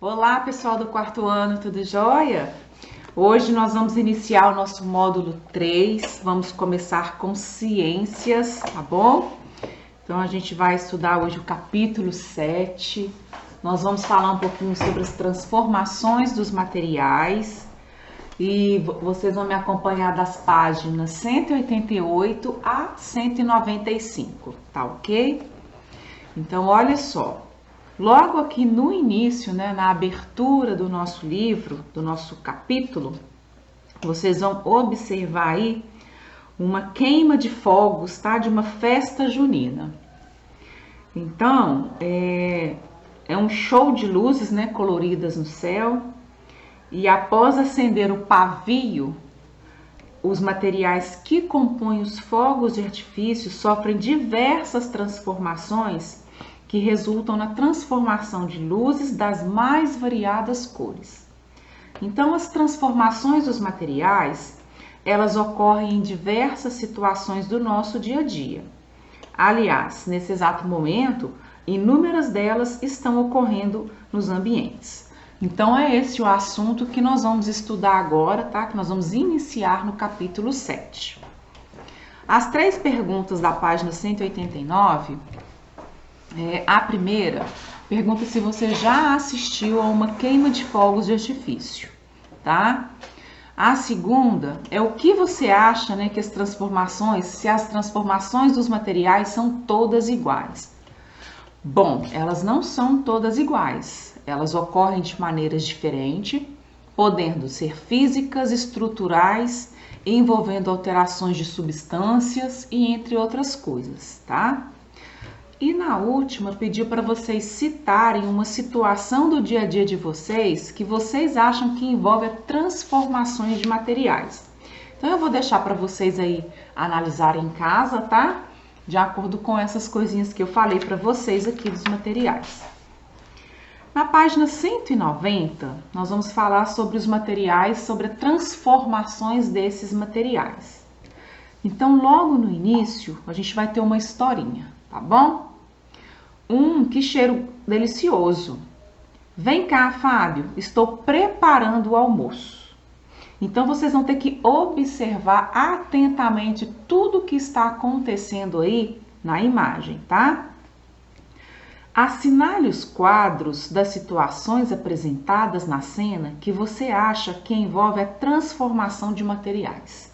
Olá, pessoal do quarto ano, tudo jóia? Hoje nós vamos iniciar o nosso módulo 3, vamos começar com ciências, tá bom? Então a gente vai estudar hoje o capítulo 7, nós vamos falar um pouquinho sobre as transformações dos materiais e vocês vão me acompanhar das páginas 188 a 195, tá ok? Então olha só. Logo aqui no início, na abertura do nosso livro, do nosso capítulo, vocês vão observar aí uma queima de fogos, tá? De uma festa junina. Então, é um show de luzes, coloridas no céu. E após acender o pavio, os materiais que compõem os fogos de artifício sofrem diversas transformações que resultam na transformação de luzes das mais variadas cores. Então, as transformações dos materiais, elas ocorrem em diversas situações do nosso dia a dia. Aliás, nesse exato momento, inúmeras delas estão ocorrendo nos ambientes. Então, é esse o assunto que nós vamos estudar agora, tá? Que nós vamos iniciar no capítulo 7. As 3 perguntas da página 189... a primeira pergunta se você já assistiu a uma queima de fogos de artifício, tá? A segunda é o que você acha, que se as transformações dos materiais são todas iguais. Bom, elas não são todas iguais, elas ocorrem de maneiras diferentes, podendo ser físicas, estruturais, envolvendo alterações de substâncias e entre outras coisas, tá? E na última, pediu para vocês citarem uma situação do dia a dia de vocês que vocês acham que envolve transformações de materiais. Então, eu vou deixar para vocês aí analisarem em casa, tá? De acordo com essas coisinhas que eu falei para vocês aqui dos materiais. Na página 190, nós vamos falar sobre os materiais, sobre transformações desses materiais. Então, logo no início, a gente vai ter uma historinha, tá bom? Que cheiro delicioso. Vem cá, Fábio, estou preparando o almoço. Então, vocês vão ter que observar atentamente tudo o que está acontecendo aí na imagem, tá? Assinale os quadros das situações apresentadas na cena que você acha que envolve a transformação de materiais.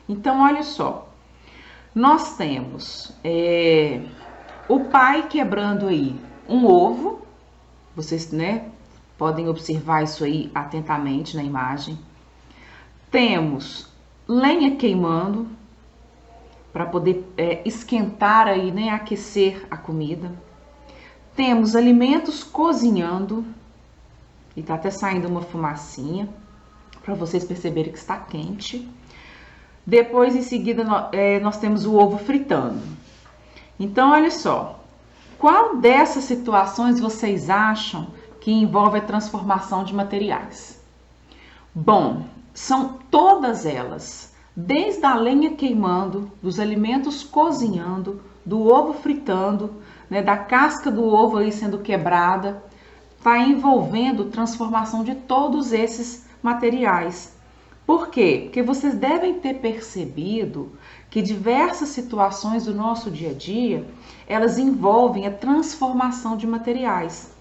Então, olha só. Nós temos o pai quebrando aí um ovo, vocês podem observar isso aí atentamente na imagem. Temos lenha queimando para poder esquentar aí, aquecer a comida. Temos alimentos cozinhando e tá até saindo uma fumacinha para vocês perceberem que está quente. Depois, em seguida, nós temos o ovo fritando. Então, olha só, qual dessas situações vocês acham que envolve a transformação de materiais? Bom, são todas elas, desde a lenha queimando, dos alimentos cozinhando, do ovo fritando, da casca do ovo aí sendo quebrada, está envolvendo transformação de todos esses materiais. Por quê? Porque vocês devem ter percebido que diversas situações do nosso dia a dia, elas envolvem a transformação de materiais.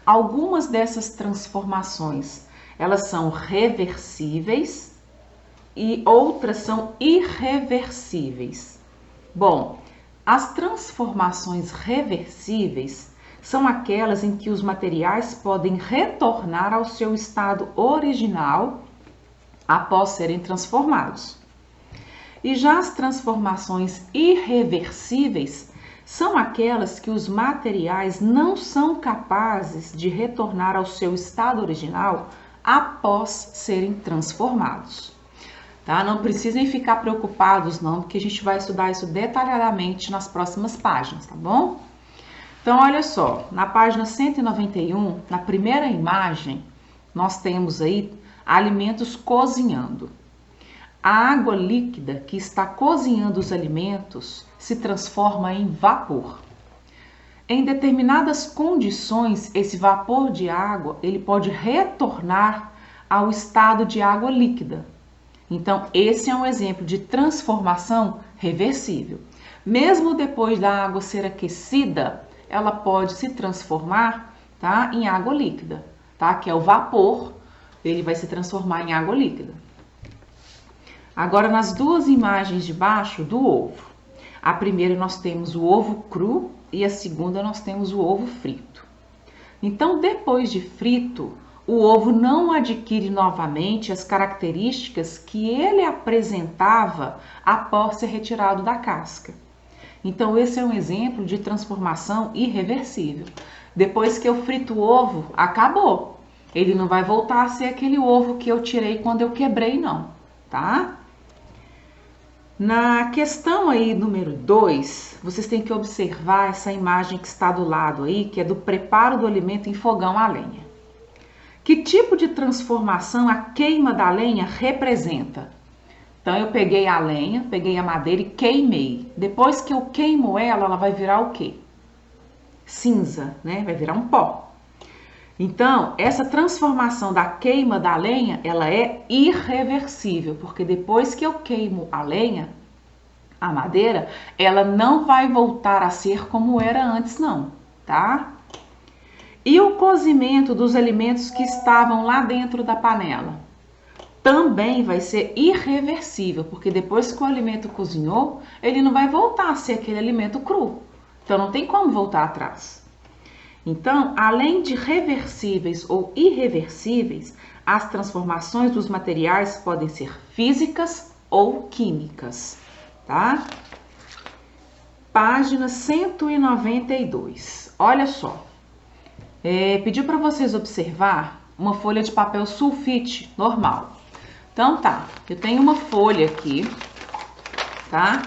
Algumas dessas transformações, elas são reversíveis e outras são irreversíveis. Bom, as transformações reversíveis são aquelas em que os materiais podem retornar ao seu estado original após serem transformados. E já as transformações irreversíveis são aquelas que os materiais não são capazes de retornar ao seu estado original após serem transformados. Tá? Não precisem ficar preocupados não, porque a gente vai estudar isso detalhadamente nas próximas páginas, tá bom? Então, olha só, na página 191, na primeira imagem, nós temos aí alimentos cozinhando. A água líquida que está cozinhando os alimentos se transforma em vapor. Em determinadas condições, esse vapor de água, ele pode retornar ao estado de água líquida. Então, esse é um exemplo de transformação reversível. Mesmo depois da água ser aquecida, ela pode se transformar, tá, em água líquida, tá? Que é o vapor, ele vai se transformar em água líquida. Agora, nas duas imagens de baixo do ovo. A primeira nós temos o ovo cru e a segunda nós temos o ovo frito. Então, depois de frito, o ovo não adquire novamente as características que ele apresentava após ser retirado da casca. Então, esse é um exemplo de transformação irreversível. Depois que eu frito o ovo, acabou. Ele não vai voltar a ser aquele ovo que eu tirei quando eu quebrei, não, tá? Na questão aí número 2, vocês têm que observar essa imagem que está do lado aí, que é do preparo do alimento em fogão a lenha. Que tipo de transformação a queima da lenha representa? Então, eu peguei a lenha, peguei a madeira e queimei. Depois que eu queimo ela, ela vai virar o quê? Cinza, né? Vai virar um pó. Então, essa transformação da queima da lenha, ela é irreversível, porque depois que eu queimo a lenha, a madeira, ela não vai voltar a ser como era antes, não, tá? E o cozimento dos alimentos que estavam lá dentro da panela também vai ser irreversível, porque depois que o alimento cozinhou, ele não vai voltar a ser aquele alimento cru. Então, não tem como voltar atrás. Então, além de reversíveis ou irreversíveis, as transformações dos materiais podem ser físicas ou químicas, tá? Página 192. Olha só. Pediu para vocês observar uma folha de papel sulfite normal. Então tá, eu tenho uma folha aqui, tá?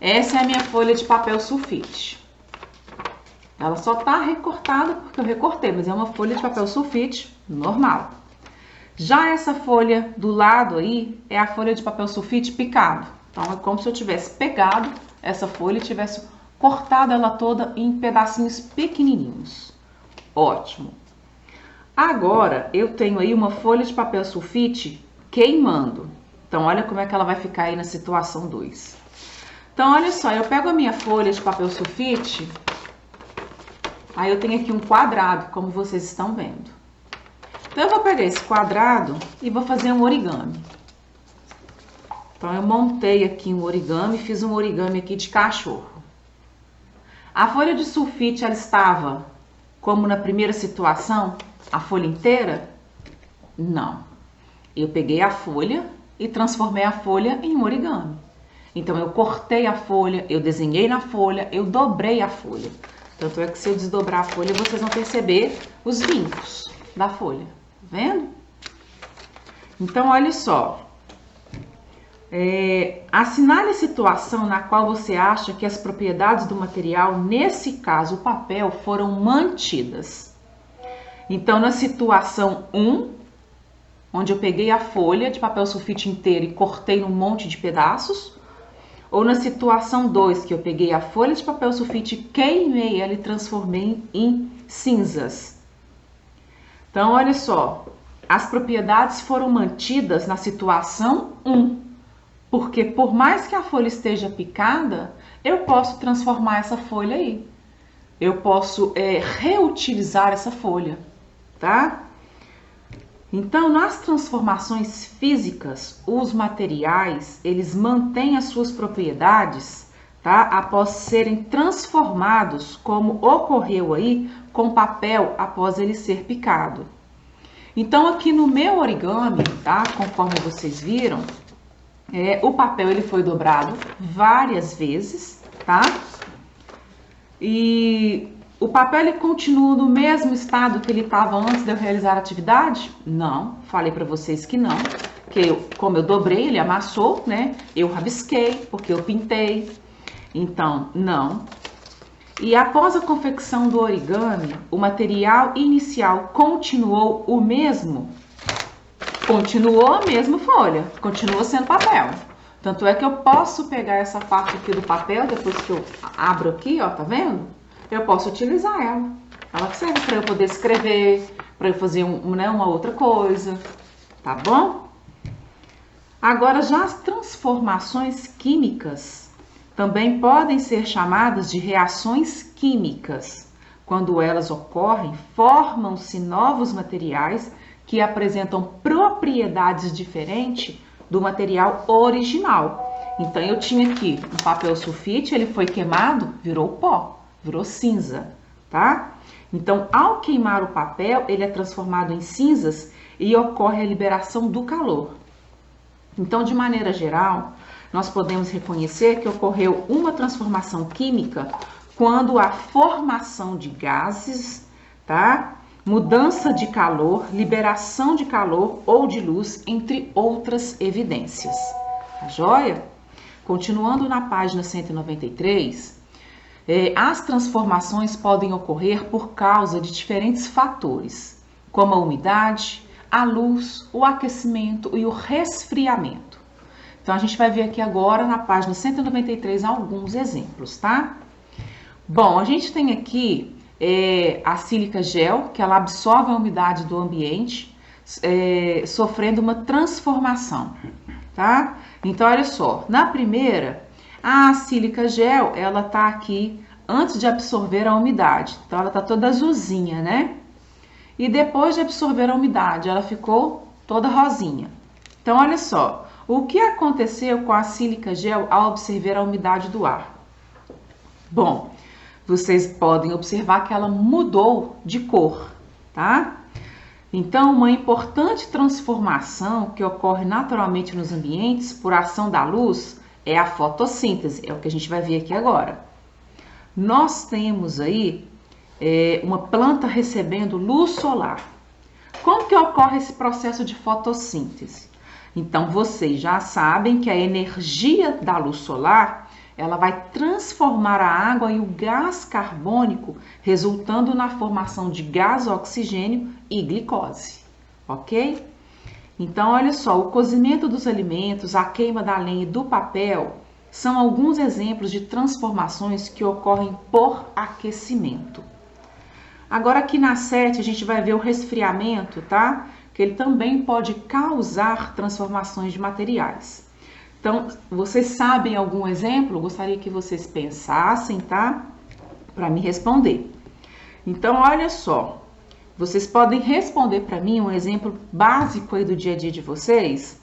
Essa é a minha folha de papel sulfite. Ela só tá recortada porque eu recortei, mas é uma folha de papel sulfite normal. Já essa folha do lado aí é a folha de papel sulfite picado. Então é como se eu tivesse pegado essa folha e tivesse cortado ela toda em pedacinhos pequenininhos. Ótimo. Agora eu tenho aí uma folha de papel sulfite queimando. Então olha como é que ela vai ficar aí na situação 2. Então olha só, eu pego a minha folha de papel sulfite. Aí eu tenho aqui um quadrado, como vocês estão vendo. Então eu vou pegar esse quadrado e vou fazer um origami. Então eu montei aqui um origami, fiz um origami aqui de cachorro. A folha de sulfite, ela estava como na primeira situação, a folha inteira? Não. Eu peguei a folha e transformei a folha em um origami. Então eu cortei a folha, eu desenhei na folha, eu dobrei a folha. Tanto é que se eu desdobrar a folha, vocês vão perceber os vincos da folha. Tá vendo? Então, olha só. Assinale a situação na qual você acha que as propriedades do material, nesse caso o papel, foram mantidas. Então, na situação 1, onde eu peguei a folha de papel sulfite inteira e cortei num monte de pedaços, ou na situação 2, que eu peguei a folha de papel sulfite, queimei ela e transformei em cinzas. Então, olha só, as propriedades foram mantidas na situação 1, porque por mais que a folha esteja picada, eu posso transformar essa folha aí. Eu posso reutilizar essa folha, tá? Então, nas transformações físicas, os materiais, eles mantêm as suas propriedades, tá? Após serem transformados, como ocorreu aí com papel após ele ser picado. Então, aqui no meu origami, tá? Conforme vocês viram, o papel ele foi dobrado várias vezes, tá? E o papel ele continua no mesmo estado que ele estava antes de eu realizar a atividade? Não, falei para vocês que não, como eu dobrei, ele amassou, né? Eu rabisquei, porque eu pintei, então não. E após a confecção do origami, o material inicial continuou o mesmo? Continuou a mesma folha, continua sendo papel. Tanto é que eu posso pegar essa parte aqui do papel, depois que eu abro aqui, ó, tá vendo? eu posso utilizar ela. Ela serve para eu poder escrever, para eu fazer uma outra coisa, tá bom? Agora, já as transformações químicas também podem ser chamadas de reações químicas. Quando elas ocorrem, formam-se novos materiais que apresentam propriedades diferentes do material original. Então, eu tinha aqui um papel sulfite, ele foi queimado, virou pó, virou cinza, tá? Então, ao queimar o papel, ele é transformado em cinzas e ocorre a liberação do calor. Então, de maneira geral, nós podemos reconhecer que ocorreu uma transformação química quando a formação de gases, tá? Mudança de calor, liberação de calor ou de luz, entre outras evidências. Tá joia? Continuando na página 193, as transformações podem ocorrer por causa de diferentes fatores, como a umidade, a luz, o aquecimento e o resfriamento. Então, a gente vai ver aqui agora na página 193 alguns exemplos, tá? Bom, a gente tem aqui a sílica gel, que ela absorve a umidade do ambiente, sofrendo uma transformação, tá? Então, olha só, na primeira, a sílica gel, ela tá aqui antes de absorver a umidade. Então, ela tá toda azulzinha, né? E depois de absorver a umidade, ela ficou toda rosinha. Então, olha só, o que aconteceu com a sílica gel ao absorver a umidade do ar? Bom, vocês podem observar que ela mudou de cor, tá? Então, uma importante transformação que ocorre naturalmente nos ambientes por ação da luz é a fotossíntese, é o que a gente vai ver aqui agora. Nós temos aí uma planta recebendo luz solar. Como que ocorre esse processo de fotossíntese? Então, vocês já sabem que a energia da luz solar, ela vai transformar a água e o gás carbônico, resultando na formação de gás oxigênio e glicose, ok? Então, olha só, o cozimento dos alimentos, a queima da lenha e do papel são alguns exemplos de transformações que ocorrem por aquecimento. Agora, aqui na 7, a gente vai ver o resfriamento, tá? Que ele também pode causar transformações de materiais. Então, vocês sabem algum exemplo? Gostaria que vocês pensassem, tá? Para me responder. Então, olha só. Vocês podem responder para mim um exemplo básico aí do dia a dia de vocês?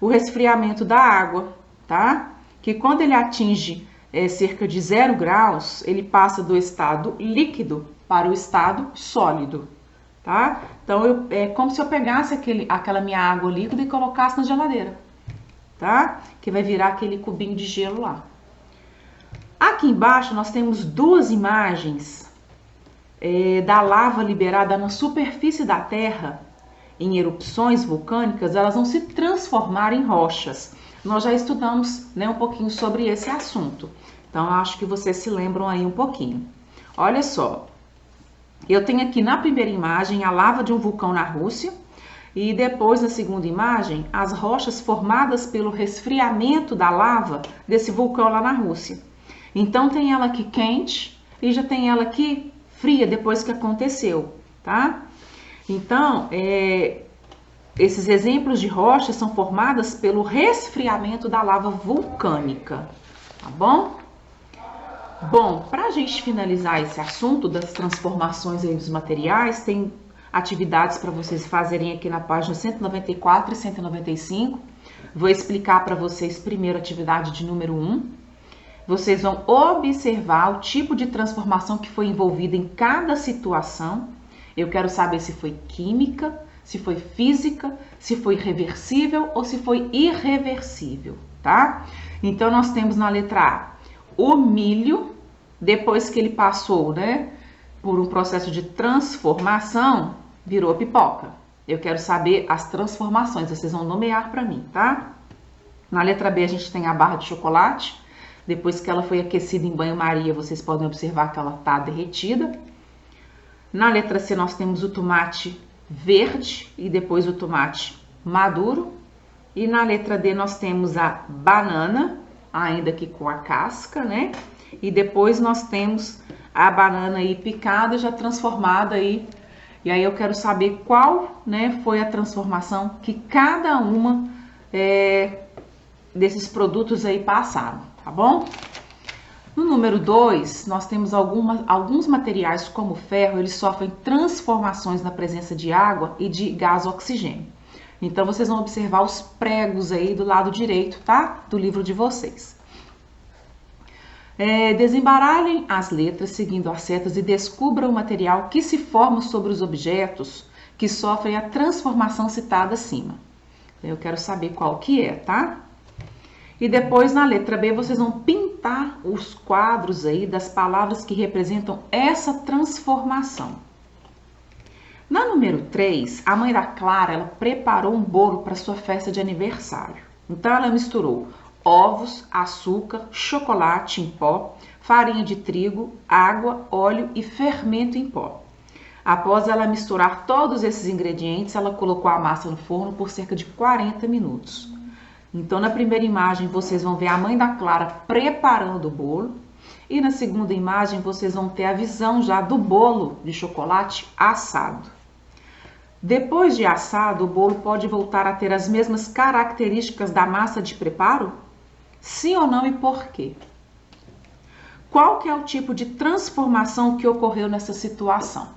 O resfriamento da água, tá? Que quando ele atinge cerca de 0 graus, ele passa do estado líquido para o estado sólido, tá? Então, é como se eu pegasse aquela minha água líquida e colocasse na geladeira, tá? Que vai virar aquele cubinho de gelo lá. Aqui embaixo nós temos duas imagens da lava liberada na superfície da Terra em erupções vulcânicas. Elas vão se transformar em rochas. Nós já estudamos, né, um pouquinho sobre esse assunto. Então, acho que vocês se lembram aí um pouquinho. Olha só, eu tenho aqui na primeira imagem a lava de um vulcão na Rússia e depois na segunda imagem as rochas formadas pelo resfriamento da lava desse vulcão lá na Rússia. Então, tem ela aqui quente e já tem ela aqui fria depois que aconteceu, tá? Então, esses exemplos de rochas são formadas pelo resfriamento da lava vulcânica, tá bom? Bom, para a gente finalizar esse assunto das transformações aí dos materiais, tem atividades para vocês fazerem aqui na página 194 e 195. Vou explicar para vocês primeiro a atividade de número 1. Vocês vão observar o tipo de transformação que foi envolvida em cada situação. Eu quero saber se foi química, se foi física, se foi reversível ou se foi irreversível, tá? Então, nós temos na letra A o milho, depois que ele passou, né, por um processo de transformação, virou pipoca. Eu quero saber as transformações, vocês vão nomear para mim, tá? Na letra B, a gente tem a barra de chocolate. Depois que ela foi aquecida em banho-maria, vocês podem observar que ela está derretida. Na letra C, nós temos o tomate verde e depois o tomate maduro. E na letra D, nós temos a banana, ainda que com a casca, né? E depois nós temos a banana aí picada, já transformada aí. E aí eu quero saber qual, né, foi a transformação que cada uma desses produtos aí passaram, tá bom? No número 2, nós temos alguns materiais como o ferro, eles sofrem transformações na presença de água e de gás oxigênio. Então, vocês vão observar os pregos aí do lado direito, tá? Do livro de vocês. Desembaralhem as letras seguindo as setas e descubra o material que se forma sobre os objetos que sofrem a transformação citada acima. Eu quero saber qual que é, tá? E depois, na letra B, vocês vão pintar os quadros aí das palavras que representam essa transformação. Na número 3, a mãe da Clara, ela preparou um bolo para sua festa de aniversário. Então, ela misturou ovos, açúcar, chocolate em pó, farinha de trigo, água, óleo e fermento em pó. Após ela misturar todos esses ingredientes, ela colocou a massa no forno por cerca de 40 minutos. Então, na primeira imagem, vocês vão ver a mãe da Clara preparando o bolo. E na segunda imagem, vocês vão ter a visão já do bolo de chocolate assado. Depois de assado, o bolo pode voltar a ter as mesmas características da massa de preparo? Sim ou não e por quê? Qual que é o tipo de transformação que ocorreu nessa situação?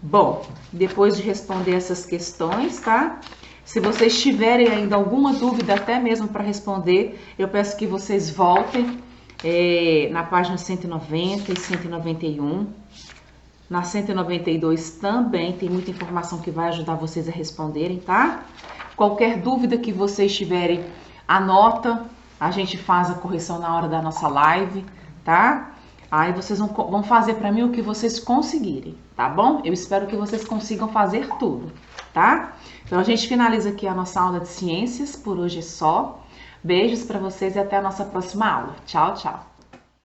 Bom, depois de responder essas questões, tá? Se vocês tiverem ainda alguma dúvida, até mesmo para responder, eu peço que vocês voltem na página 190 e 191. Na 192 também tem muita informação que vai ajudar vocês a responderem, tá? Qualquer dúvida que vocês tiverem, anota, a gente faz a correção na hora da nossa live, tá? Aí vocês vão fazer para mim o que vocês conseguirem, tá bom? Eu espero que vocês consigam fazer tudo, tá? Então a gente finaliza aqui a nossa aula de ciências, por hoje é só. Beijos para vocês e até a nossa próxima aula. Tchau, tchau!